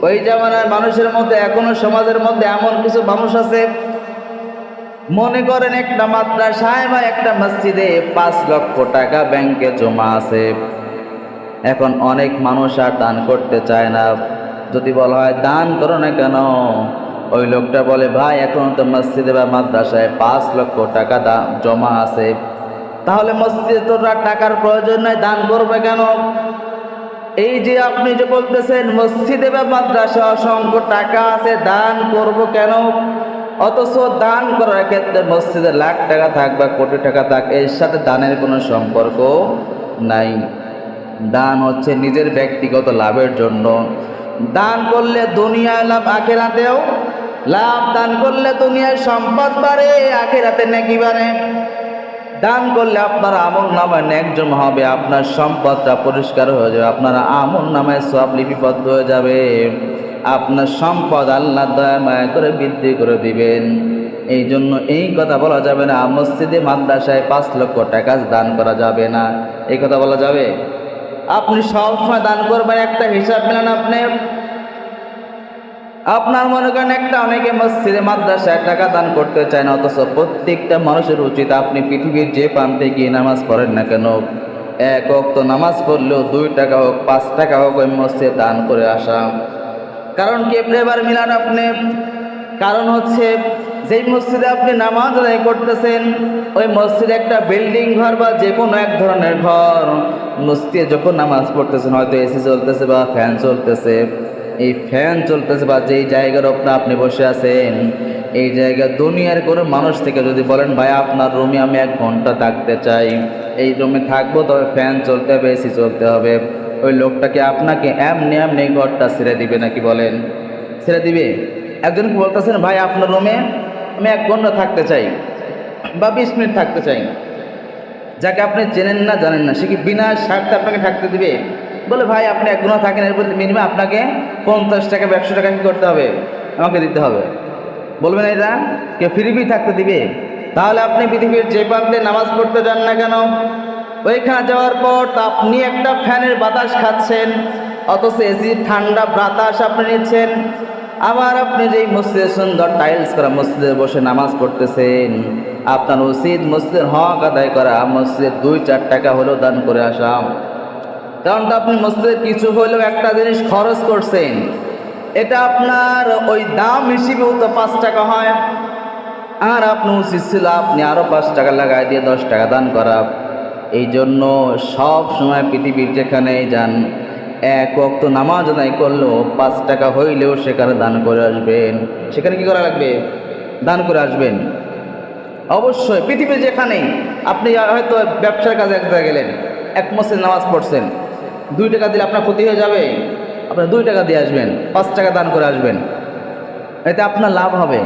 ওই জামানার মানুষের মধ্যে এখনো সমাজের মধ্যে এমন কিছু মানুষ আছে, মনে করেন একটা মাদ্রাসায় বা একটা মসজিদে 5 লক্ষ টাকা ব্যাংকে জমা আছে। এখন অনেক মানুষ আর দান করতে চায় না। যদি বলা হয় দান করো না কেন, ওই লোকটা বলে ভাই এখন তো মসজিদে বা মাদ্রাসায় 5 লক্ষ টাকা জমা আছে, তাহলে মসজিদে তোর আর টাকার প্রয়োজন নাই, দান করবে কেন? এই যে আপনি যে বলতেছেন মসজিদে বা মাদ্রাসা অসংখ্য টাকা আছে, দান করব কেন? অথচ দান করার ক্ষেত্রে মসজিদে লাখ টাকা থাক বা কোটি টাকা থাক, এর সাথে দানের কোনো সম্পর্ক নাই। দান হচ্ছে নিজের ব্যক্তিগত লাভের জন্য। দান করলে দুনিয়ায় লাভ, আখেরাতেও লাভ। দান করলে দুনিয়ায় সম্পদ বাড়ে, আখেরাতে নেকি বাড়ে। দান করলে আপনার আমল নামায় নেক জমা হবে, আপনার সম্পদটা পরিষ্কার হয়ে যাবে, আপনার আমল নামায় সব লিপিবদ্ধ হয়ে যাবে, আপনার সম্পদ আল্লাহ দয়া মায়া করে বৃদ্ধি করে দিবেন। এই জন্য এই কথা বলা যাবে না মসজিদে মাদ্রাসায় 5 লক্ষ টাকা দান করা যাবে না, এই কথা বলা যাবে? আপনি সবসময় দান করবেন, একটা হিসাব মিলান। আপনার মনে করেন একটা অনেকে মসজিদে মাদ্রাসায় টাকা দান করতে চায় না, অথচ প্রত্যেকটা মানুষের উচিত আপনি পৃথিবীর যে প্রান্তে গিয়ে নামাজ পড়েন না কেন, 1 ওয়াক্ত নামাজ পড়লেও 2 টাকা হোক 5 টাকা হোক ওই মসজিদে দান করে আসা। কারণ কি এবার মিলান আপনি? কারণ হচ্ছে যেই মসজিদে আপনি নামাজ আদায় করতেছেন, ওই মসজিদে একটা বিল্ডিং ঘর বা যে কোনো এক ধরনের ঘর, মসজিদে যখন নামাজ পড়তেছেন হয়তো এসি চলতেছে বা ফ্যান চলতেছে। এই ফ্যান চলতেছে বা যেই জায়গার ওপরে আপনি বসে আছেন, এই জায়গা দুনিয়ার কোনো মানুষ থেকে যদি বলেন ভাই আপনার রুমে আমি 1 ঘন্টা থাকতে চাই, এই রুমে থাকবো, তবে ফ্যান চলতে হবে, এসি চলতে হবে, ওই লোকটাকে আপনাকে এমনি এমনি ঘরটা ছেড়ে দিবে নাকি বলেন? ছেড়ে দিবে? একজনকে বলতেছেন ভাই আপনার রুমে আমি 1 ঘন্টা থাকতে চাই বা 20 মিনিট থাকতে চাই, যাকে আপনি চেনেন না জানেন না, সে কি বিনা স্বার্থে আপনাকে থাকতে দিবে? বলে ভাই আপনি 1 ঘন্টা থাকেন, এর বলতে মিনিমাম আপনাকে 50 টাকা বা 100 টাকা কি করতে হবে, আমাকে দিতে হবে। বলবেন এটা কে ফ্রি থাকতে দিবে? তাহলে আপনি পৃথিবীর যে প্রান্তে নামাজ পড়তে যান না কেন, ওইখানে যাওয়ার পর তো আপনি একটা ফ্যানের বাতাস খাচ্ছেন, অথচ এসি ঠান্ডা বাতাস আপনি নিচ্ছেন। আবার আপনি যেই মসজিদে সুন্দর টাইলস করা মসজিদে বসে নামাজ পড়তেছেন, আপনার উচিত মসজিদের হক আদায় করা, মসজিদে 2-4 টাকা হলেও দান করে আসা। কারণ তো আপনি মসজিদে কিছু হলেও একটা জিনিস খরচ করছেন, এটা আপনার ওই দাম হিসেবেও তো 5 টাকা হয়। আর আপনি উচিত ছিল আপনি আরও 5 টাকা লাগাই দিয়ে 10 টাকা দান করা। এই জন্য সব সময় পৃথিবীর যেখানেই যান, 1 ওয়াক্ত নামাজ আদায় করলেও 5 টাকা হইলেও সেখানে দান করে আসবেন। সেখানে কি করা লাগবে? দান করে আসবেন অবশ্যই। পৃথিবীর যেখানেই আপনি হয়তো ব্যবসার কাজে এক জায়গায় গেলেন, এক মসজিদ নামাজ পড়ছেন, 2 টাকা দিলে আপনার ক্ষতি হয়ে যাবে, আপনি 2 টাকা দিয়ে আসবেন, 5 টাকা দান করে আসবেন, এতে আপনার লাভ হবে।